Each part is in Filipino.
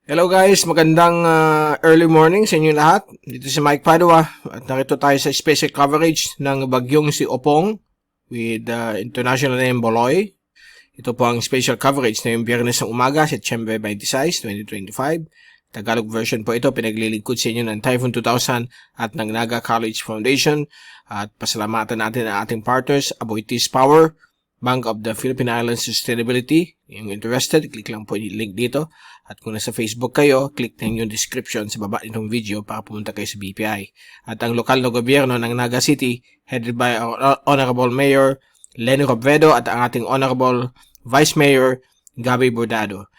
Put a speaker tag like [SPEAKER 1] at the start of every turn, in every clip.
[SPEAKER 1] Hello guys, magandang early morning sa inyo lahat. Dito si Mike Padua at narito tayo sa special coverage ng bagyong si Opong with international name Boloy. Ito po ang special coverage na yung Biyernes ng umaga, September 26, 2025. Tagalog version po ito, pinaglilingkod sa inyo ng Typhoon 2000 at ng Naga College Foundation. At pasalamatan natin ang ating partners, Aboitiz Power, Bank of the Philippine Islands Sustainability. Yung interested, click lang po yung link dito. At kung nasa Facebook kayo, click na yung description sa baba nitong video para pumunta kayo sa BPI. At ang lokal na gobyerno ng Naga City, headed by our Honorable Mayor Lenny Robredo at ang ating Honorable Vice Mayor Gabby Bordado.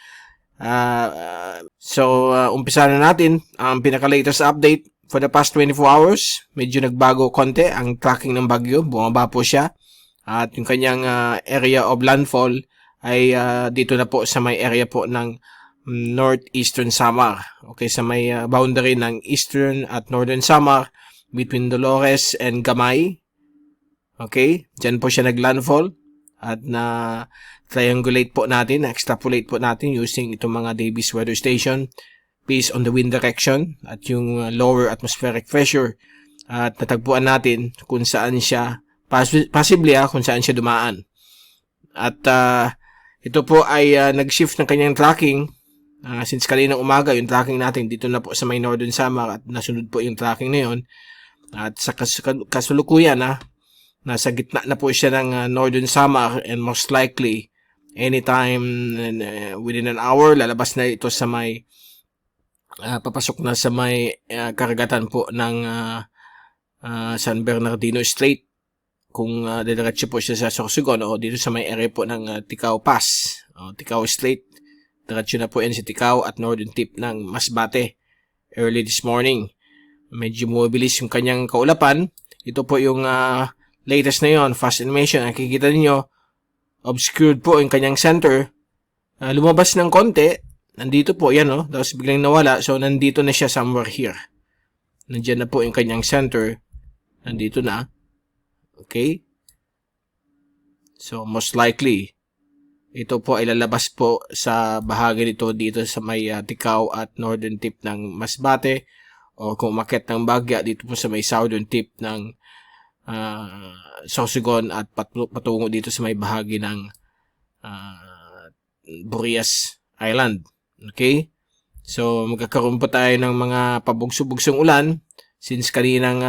[SPEAKER 1] Umpisa na natin ang pinaka-latest update for the past 24 hours. Medyo nagbago konti ang tracking ng bagyo, bumaba po siya. At yung kanyang area of landfall ay dito na po sa may area po ng northeastern Samar. Okay, sa may boundary ng eastern at northern Samar between Dolores and Gamay. Okay, dyan po siya naglandfall at na triangulate po natin, extrapolate po natin using itong mga Davis weather station based on the wind direction at yung lower atmospheric pressure. At natagpuan natin kung saan siya possibly kung saan siya dumaan. At ito po ay nag-shift ng kanyang tracking since kaninang umaga yung tracking natin dito na po sa may northern Samar at nasunod po yung tracking na yun. At sa kasulukuyan nasa gitna na po siya ng northern Samar and most likely anytime within an hour lalabas na ito sa may papasok na sa may karagatan po ng San Bernardino Strait. Kung didiretso po siya sa Sorsogon o dito sa may area po ng Ticao Pass o Ticao Strait, diretso na po yan sa Ticao at northern tip ng Masbate early this morning. Medyo mobilis yung kanyang kaulapan. Ito po yung latest na yon, fast animation. Nakikita niyo obscured po yung kanyang center. Lumabas ng konti. Nandito po, yan tapos biglang nawala. So, nandito na siya somewhere here. Nandiyan na po yung kanyang center. Nandito na. Okay? So, most likely, ito po ay lalabas po sa bahagi nito dito sa may Ticao at northern tip ng Masbate o kung umakyat ng Bagya dito po sa may southern tip ng Sorsogon at patungo dito sa may bahagi ng Burias Island. Okay? So, magkakaroon po tayo ng mga pabugso-bugsong ulan since kaninang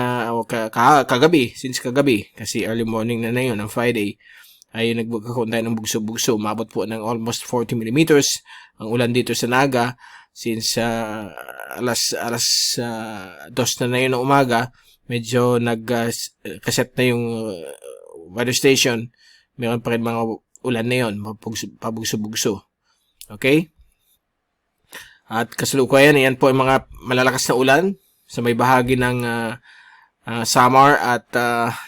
[SPEAKER 1] kagabi kasi early morning na yun ng Friday ay nagkakaroon tayo ng bugso-bugso. Umabot po ng almost 40 millimeters ang ulan dito sa Naga since alas 2 na yun ng umaga. Medyo nagkaset na yung weather station. Meron pa rin mga ulan na yun, pabugso-bugso. Okay? At kasalukuyan, yan po ay mga malalakas na ulan sa may bahagi ng Samar at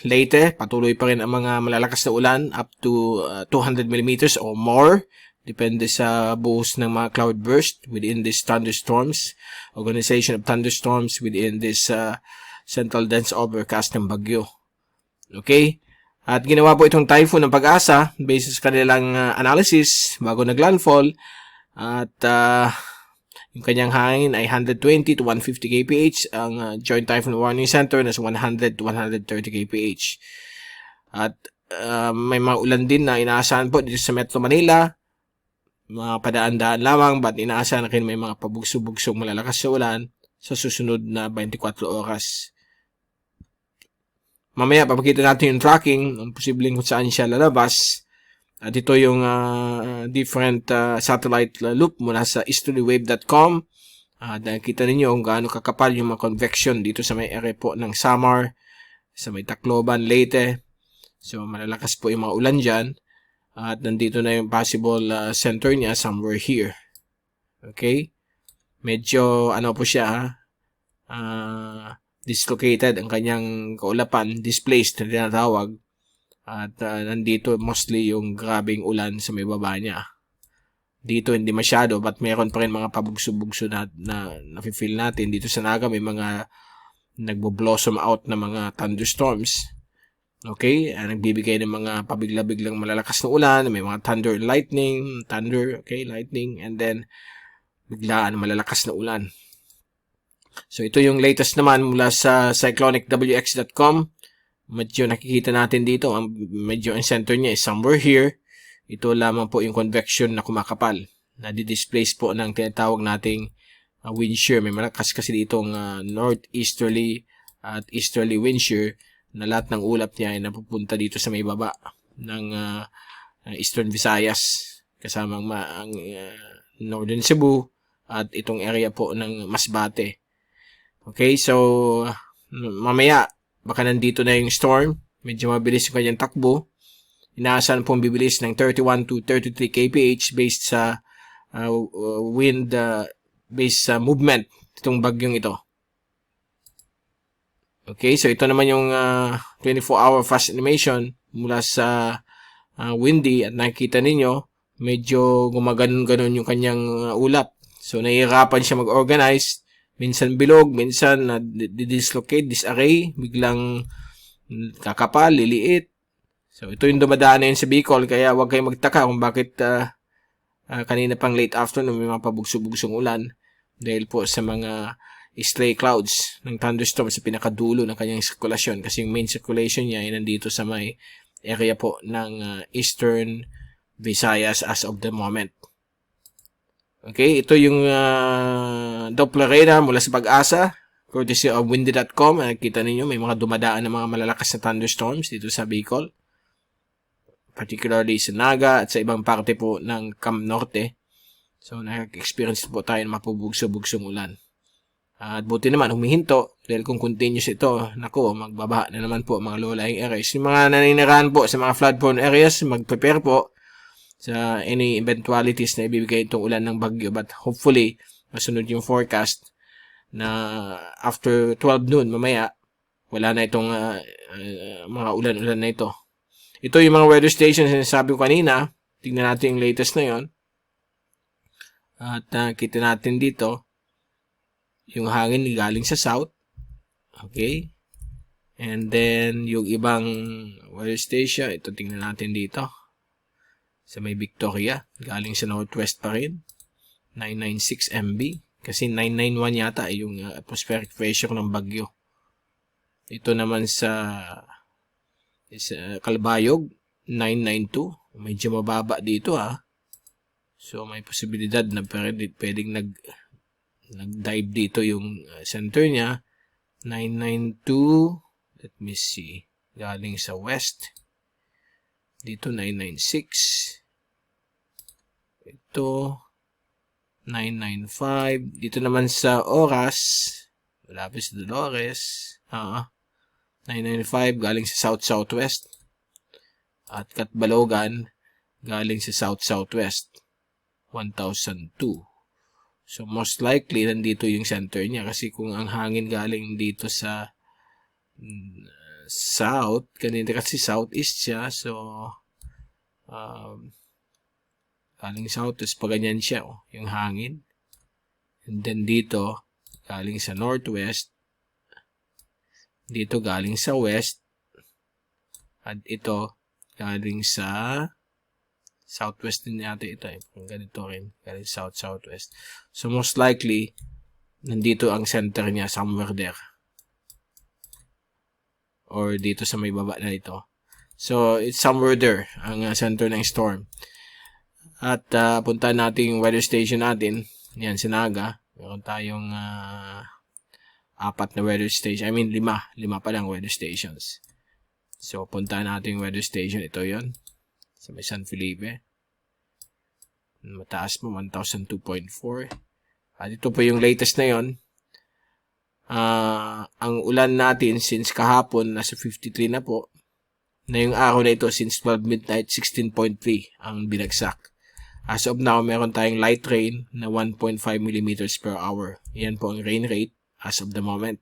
[SPEAKER 1] Leyte. Patuloy pa rin ang mga malalakas na ulan up to 200 millimeters or more. Depende sa buhos ng mga cloud burst within this thunderstorms. Organization of thunderstorms within this central dense overcast ng bagyo. Okay? At ginawa po itong typhoon ng Pag-asa based sa kanilang analysis bago naglandfall. At yung kanyang hangin ay 120 to 150 kph. Ang Joint Typhoon Warning Center nasa 100 to 130 kph. At may mga ulan din na inaasahan po dito sa Metro Manila. Mga padaan-daan lamang, but inaasahan na rin may mga pabugso-bugsong malalakas sa ulan sa susunod na 24 oras. Mamaya, papakita natin yung tracking, ang posibleng kung saan siya lalabas. At ito yung different satellite loop mula sa easterlywave.com. Nakikita ninyo kung gaano kakapal yung mga convection dito sa may area po ng Samar, sa may Tacloban, Leyte. So, malalakas po yung mga ulan dyan. At nandito na yung possible center niya somewhere here. Okay? Medyo, po siya, dislocated ang kanyang kaulapan, displaced na tinatawag. At nandito mostly yung grabing ulan sa may baba niya. Dito hindi masyado, but meron pa rin mga pabugso-bugso na nafe-feel natin. Dito sa Naga may mga nagbo-blossom out na mga thunderstorms. Okay? Nagbibigay ng mga pabigla-biglang malalakas na ulan. May mga thunder and lightning. Thunder, okay, lightning. And then biglaan malalakas na ulan. So ito yung latest naman mula sa cyclonicwx.com. Medyo nakikita natin dito, medyo ang center niya is somewhere here. Ito lamang po yung convection na kumakapal. Nadi-displace po ng tinatawag nating wind shear. May malakas kasi ditong northeasterly at easterly wind shear na lahat ng ulap niya ay napupunta dito sa may baba ng Eastern Visayas. Kasamang ang Northern Cebu at itong area po ng Masbate. Okay, so mamaya baka nandito na yung storm. Medyo mabilis yung kanyang takbo. Inaasahan pong bibilis ng 31 to 33 kph based sa wind based sa movement itong bagyong ito. Okay, so ito naman yung 24-hour fast animation mula sa windy at nakikita ninyo medyo gumaganon-ganon yung kanyang ulap. So nahihirapan siya mag-organize. Minsan bilog, minsan dislocate, disarray, biglang kakapal, liliit. So ito yung dumadaan na yun sa Bicol, kaya huwag kayong magtaka kung bakit kanina pang late afternoon may mga pabugso-bugsong ulan dahil po sa mga stray clouds ng thunderstorm sa pinakadulo ng kanyang sirkulasyon kasi yung main circulation niya ay nandito sa may area po ng Eastern Visayas as of the moment. Okay, ito yung Doppler radar mula sa Pag-asa, courtesy of windy.com. Nakikita ninyo may mga dumadaan na mga malalakas na thunderstorms dito sa Bicol, particularly sa Naga at sa ibang parte po ng Cam Norte. So nakaka-experience po tayo ng mapubugso-bugsong ulan. At buti naman humihinto dahil kung continuous ito, naku, magbabaha na naman po mga low-lying areas. Yung mga naninirahan po sa mga flood-prone areas, mag-prepare po sa any eventualities na ibibigay itong ulan ng bagyo, but hopefully masunod yung forecast na after 12 noon mamaya wala na itong mga ulan-ulan na ito. Ito yung mga weather stations na sinasabi ko kanina. Tingnan natin yung latest na yon. At kita natin dito yung hangin galing sa south. Okay, and then yung ibang weather station, ito tingnan natin dito sa may Victoria, galing sa northwest pa rin, 996 MB. Kasi 991 yata yung atmospheric pressure ng bagyo. Ito naman sa Calbayog, 992. Medyo mababa dito So may posibilidad na pwedeng nag-dive dito yung center niya. 992, let me see, galing sa west. Dito 996. Ito 995. Dito naman sa Oras, malapit sa Dolores, 995 galing sa south-southwest. At Catbalogan galing sa south-southwest, 1002. So most likely nandito yung center niya kasi kung ang hangin galing dito sa south, kanina kasi southeast siya, so galing southeast pa ganyan siya, yung hangin. And then dito galing sa northwest, dito galing sa west, at ito galing sa southwest din yata ito ganito rin, galing south-southwest. So most likely nandito ang center niya, somewhere there, or dito sa may baba na ito. So it's somewhere there ang center ng storm. At punta natin yung weather station natin. Yan, si Naga. Meron tayong 4 na weather station. I mean 5 pa lang weather stations. So punta natin yung weather station. Ito yon sa may San Felipe. Mataas mo, 1002.4. At ito po yung latest na yon. Ang ulan natin since kahapon nasa 53 na po. Na yung araw na ito since 12 midnight 16.3 ang binagsak. As of now, meron tayong light rain na 1.5 millimeters per hour. Yan po ang rain rate as of the moment.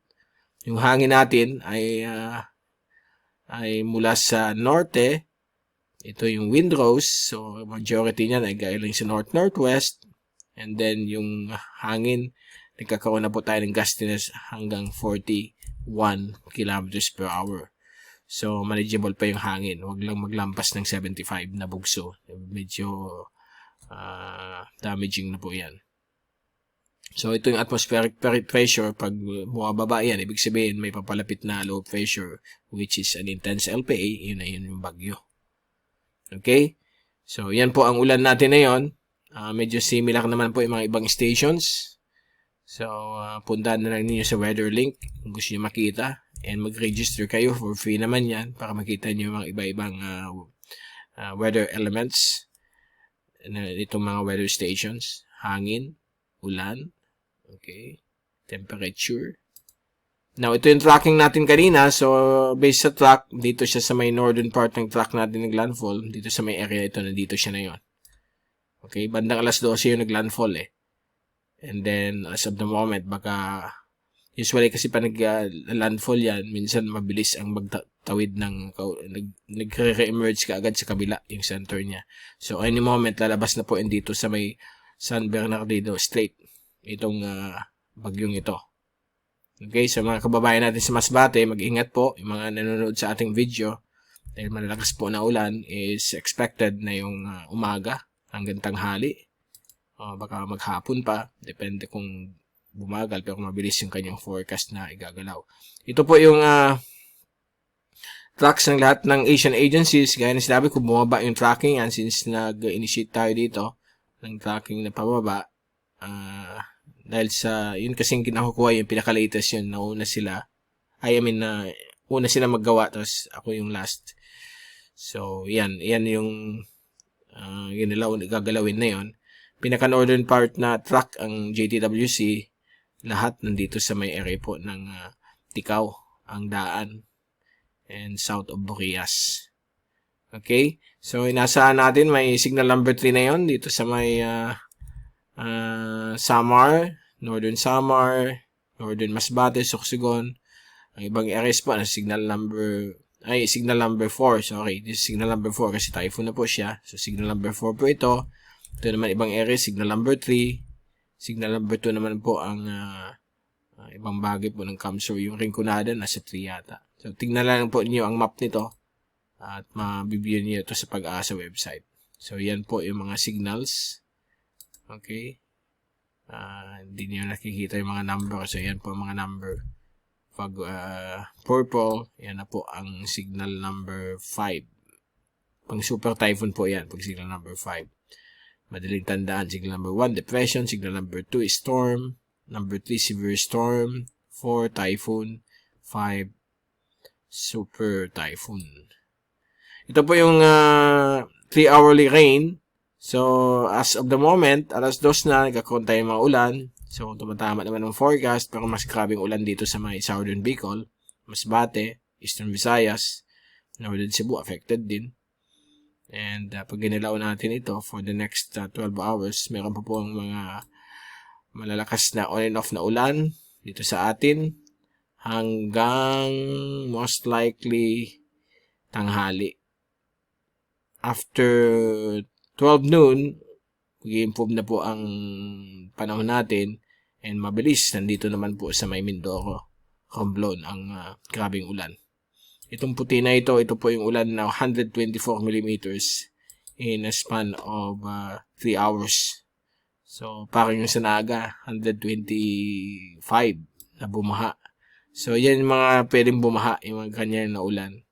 [SPEAKER 1] Yung hangin natin ay mula sa norte. Ito yung windrows. So majority niyan ay galing sa north-northwest. And then yung hangin, nagkakaroon na po tayo ng gustiness hanggang 41 kilometers per hour. So manageable pa yung hangin. Huwag lang maglampas ng 75 na bugso. Medyo damaging na po yan. So, ito yung atmospheric pressure. Pag bumababa yan, ibig sabihin may papalapit na low pressure, which is an intense LPA. Yun na yun yung bagyo. Okay? So, yan po ang ulan natin ngayon. Medyo similar naman po yung mga ibang stations. So, puntahan na lang ninyo sa weather link kung gusto nyo makita. And mag-register kayo for free naman yan para makita nyo yung mga iba-ibang weather elements. Itong mga weather stations. Hangin, ulan, okay, temperature. Now, ito yung tracking natin kanina. So, based sa track, dito siya sa may northern part ng track natin naglandfall. Dito sa may area ito, nandito siya na yun. Okay, bandang alas 12 yung naglandfall eh. And then, as of the moment, baka, usually kasi pa nag-landfall yan, minsan mabilis ang magtawid ng, nagre-emerge ka agad sa kabila, yung center niya. So, any moment, lalabas na po yan dito sa may San Bernardino Strait. Itong bagyong ito. Okay, so mga kababayan natin sa Masbate, mag-ingat po. Yung mga nanonood sa ating video, dahil malalakas po na ulan, is expected na yung umaga hanggang tanghali. Baka maghapon pa, depende kung bumagal, pero mabilis yung kanyang forecast na igagalaw. Ito po yung tracks ng lahat ng Asian agencies. Gaya na sinabi ko, bumaba yung tracking yan since nag-initiate tayo dito ng tracking na pababa. Dahil sa, yun kasing kinakukuha yung pinaka-latest yun, nauna sila. Una sila maggawa, tapos ako yung last. So, yan yung gagalawin na yun. Pinaka-northern part na track ang JTWC, lahat nandito sa may area po ng Tikaw, ang daan, and south of Burias. Okay? So, inaasahan natin, may signal number 3 na yon dito sa may Samar, Northern Samar, Northern Masbate, Sorsogon. Ang ibang areas po na signal number 4. Sorry, this is signal number 4 kasi typhoon na po siya. So, signal number 4 po ito. Ito naman ibang areas, signal number 3. Signal number 2 naman po ang ibang bagay po ng Kamsur. Yung Rinconada, nasa 3 yata. So, tignan lang po niyo ang map nito at mabibigyan niyo ito sa Pag-asa website. So, yan po yung mga signals. Okay. Hindi niyo nakikita yung mga number. So, yan po ang mga number. Pag purple, yan na po ang signal number 5. Pang super typhoon po yan, pag signal number 5. Madaling tandaan, signal number 1, depression. Signal number 2 is storm. Number 3, severe storm. 4, typhoon. 5, super typhoon. Ito po yung 3-hourly rain. So, as of the moment, alas 2 na, nagkakaroon tayo ng mga ulan. So, tumatama naman ng forecast, pero mas grabing ulan dito sa may Southern Bicol, Masbate, Eastern Visayas, Northern Cebu, affected din. And pag ginalaw natin ito for the next 12 hours, meron pa po ang mga malalakas na on and off na ulan dito sa atin hanggang most likely tanghali. After 12 noon, mag-i-improve na po ang panahon natin and mabilis. Nandito naman po sa may Mindoro, Romblon, ang grabing ulan. Itong puti na ito po yung ulan na 124 millimeters in a span of 3 hours. So, parang yung sa Naga, 125 na bumaha. So, yan yung mga pwedeng bumaha, yung mga ganyan na ulan.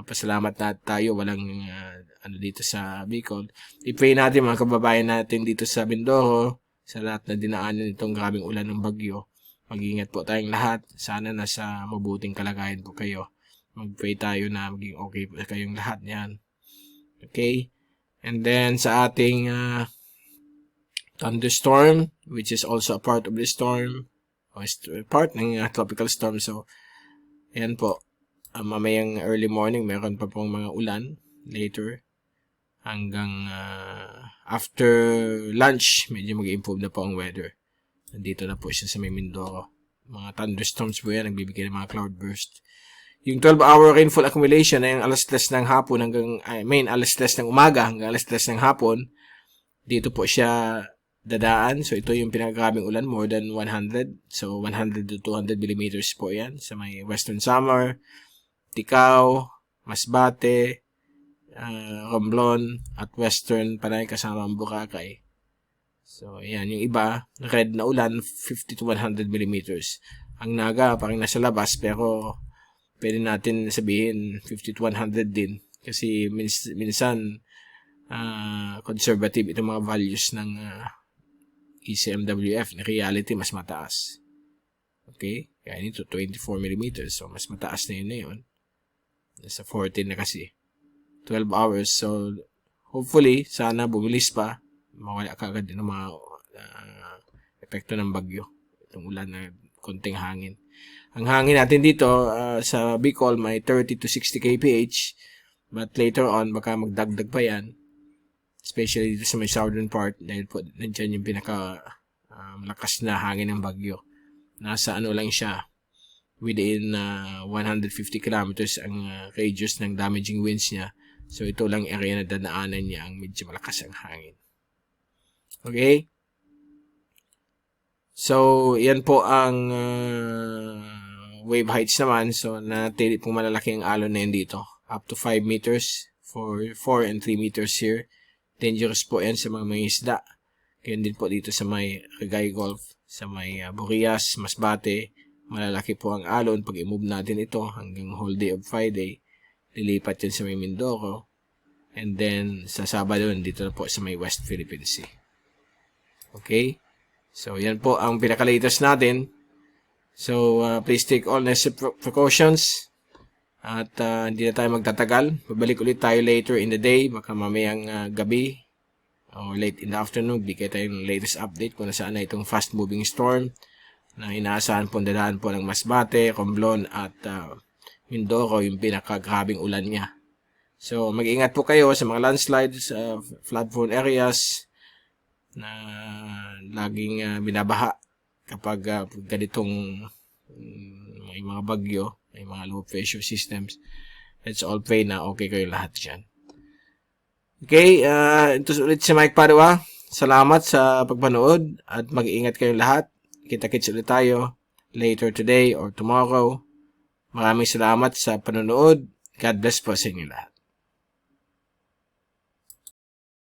[SPEAKER 1] Pasalamat na tayo, walang dito sa Bicol. I-pray natin mga kababayan natin dito sa Mindoro, sa lahat na dinaanan itong grabing ulan ng bagyo. Mag-ingat po tayong lahat. Sana nasa mabuting kalagayan po kayo. Mag-pray tayo na maging okay po kayong lahat yan. Okay? And then sa ating thunderstorm, which is also a part of the storm, o part ng tropical storm. So, ayan po. Mamayang early morning, meron pa pong mga ulan later. Hanggang after lunch, medyo mag-improve na po ang weather. Nandito na po siya sa may Mindoro. Mga thunderstorms po yan, nagbibigay ng mga cloudburst. Yung 12-hour rainfall accumulation na yung alas 3 ng hapon hanggang, alas 3 ng umaga hanggang alas 3 ng hapon, dito po siya dadaan. So, ito yung pinakagrabing ulan, more than 100. So, 100 to 200 millimeters po yan sa may Western Samar, Tikaw, Masbate, Romblon, at Western Panay kasama ang Boracay. So, ayan, yung iba, red na ulan, 50 to 100 millimeters. Ang Naga, parang nasa labas, pero pwede natin sabihin 50 to 100 din. Kasi minsan, conservative itong mga values ng ECMWF. In reality, mas mataas. Okay? Kaya nito, 24 millimeters. So, mas mataas na yun. Nasa 14 na kasi. 12 hours. So, hopefully, sana bumilis pa. Mawala ka agad ng mga epekto ng bagyo. Itong ulan na konting hangin. Ang hangin natin dito sa Bicol may 30 to 60 kph. But later on, baka magdagdag pa yan. Especially dito sa may southern part. Dahil po, nandiyan yung pinaka malakas na hangin ng bagyo. Nasa ano lang siya. Within 150 kilometers ang radius ng damaging winds niya. So, ito lang area na dadaanan niya ang medyo malakas ang hangin. Okay? So, yan po ang wave heights naman. So, natili pong malalaki ang alon na yun dito. Up to 5 meters for 4 and 3 meters here. Dangerous po yan sa mga isda. Kaya din po dito sa may Regay Gulf, sa may Burias, Masbate. Malalaki po ang alon. Pag i-move natin ito hanggang whole day of Friday, lilipat yan sa may Mindoro. And then, sa Sabado, dito na po sa may West Philippine Sea. Okay? So, yan po ang pinaka-latest natin. So, please take all necessary precautions. At hindi na tayo magtatagal. Babalik ulit tayo later in the day. Baka mamayang gabi o late in the afternoon. Bigay tayo ng latest update kung nasaan na itong fast-moving storm na inaasahan po dadaan po ng Masbate, Romblon at Mindoro, yung pinaka-grabing ulan niya. So, mag-ingat po kayo sa mga landslides, flood-prone areas na laging binabaha kapag ganitong may mga bagyo, may mga low pressure systems. Let's all pray na okay kayo lahat dyan. Okay, ito ulit si Mike Padua. Salamat sa pagpanood at mag-ingat kayo lahat. Kita-kits ulit tayo later today or tomorrow. Maraming salamat sa panonood. God bless po sa inyo lahat.